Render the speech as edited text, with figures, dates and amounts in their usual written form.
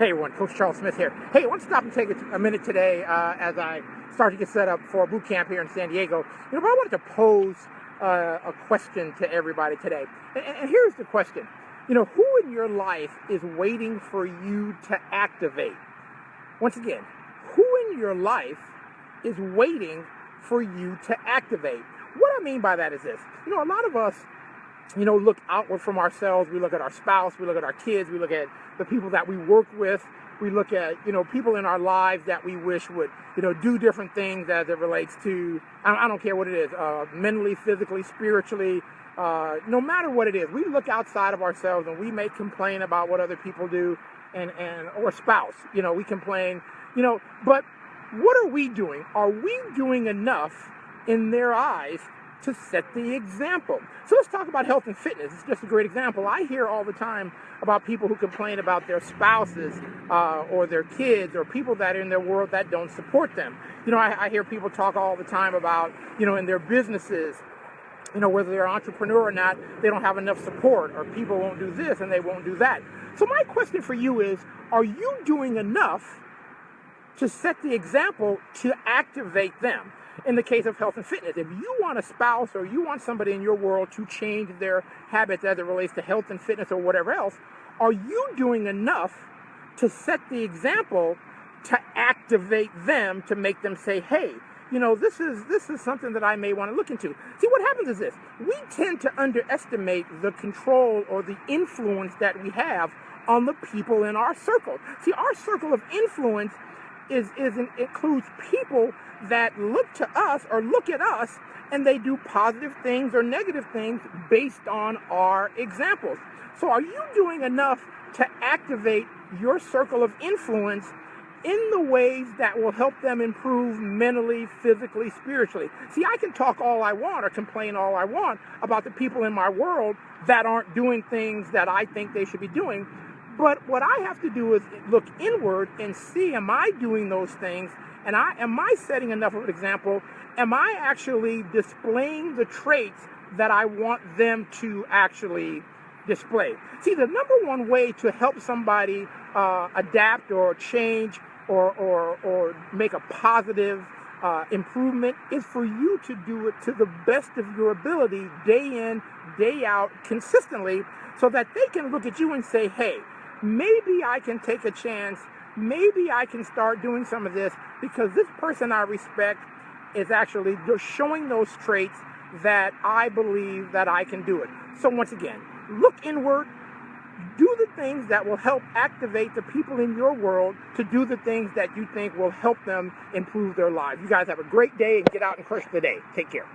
Hey everyone, Coach Charles Smith here. Hey, I want to stop and take a minute today as I start to get set up for boot camp here in San Diego. But I wanted to pose a question to everybody today. And here's the question. Who in your life is waiting for you to activate? Once again, who in your life is waiting for you to activate? What I mean by that is this. A lot of us look outward from ourselves. We look at our spouse, we look at our kids, we look at the people that we work with, we look at, people in our lives that we wish would, do different things as it relates to, I don't care what it is, mentally, physically, spiritually, no matter what it is. We look outside of ourselves and we may complain about what other people do or spouse, we complain, but what are we doing? Are we doing enough in their eyes to set the example? So let's talk about health and fitness. It's just a great example. I hear all the time about people who complain about their spouses or their kids or people that are in their world that don't support them. I hear people talk all the time about, in their businesses, whether they're an entrepreneur or not, they don't have enough support, or people won't do this and they won't do that. So my question for you is, are you doing enough to set the example to activate them? In the case of health and fitness, if you want a spouse or you want somebody in your world to change their habits as it relates to health and fitness or whatever else, are you doing enough to set the example to activate them, to make them say, hey, this is something that I may want to look into? See, what happens is this. We tend to underestimate the control or the influence that we have on the people in our circle. See, our circle of influence includes people that look to us or look at us, and they do positive things or negative things based on our examples. So are you doing enough to activate your circle of influence in the ways that will help them improve mentally, physically, spiritually? See, I can talk all I want or complain all I want about the people in my world that aren't doing things that I think they should be doing. But what I have to do is look inward and see, am I doing those things? And am I setting enough of an example? Am I actually displaying the traits that I want them to actually display? See, the number one way to help somebody adapt or change or make a positive improvement is for you to do it to the best of your ability, day in, day out, consistently, so that they can look at you and say, hey, maybe I can take a chance. Maybe I can start doing some of this because this person I respect is actually just showing those traits that I believe that I can do it. So once again, look inward, do the things that will help activate the people in your world to do the things that you think will help them improve their lives. You guys have a great day and get out and crush the day. Take care.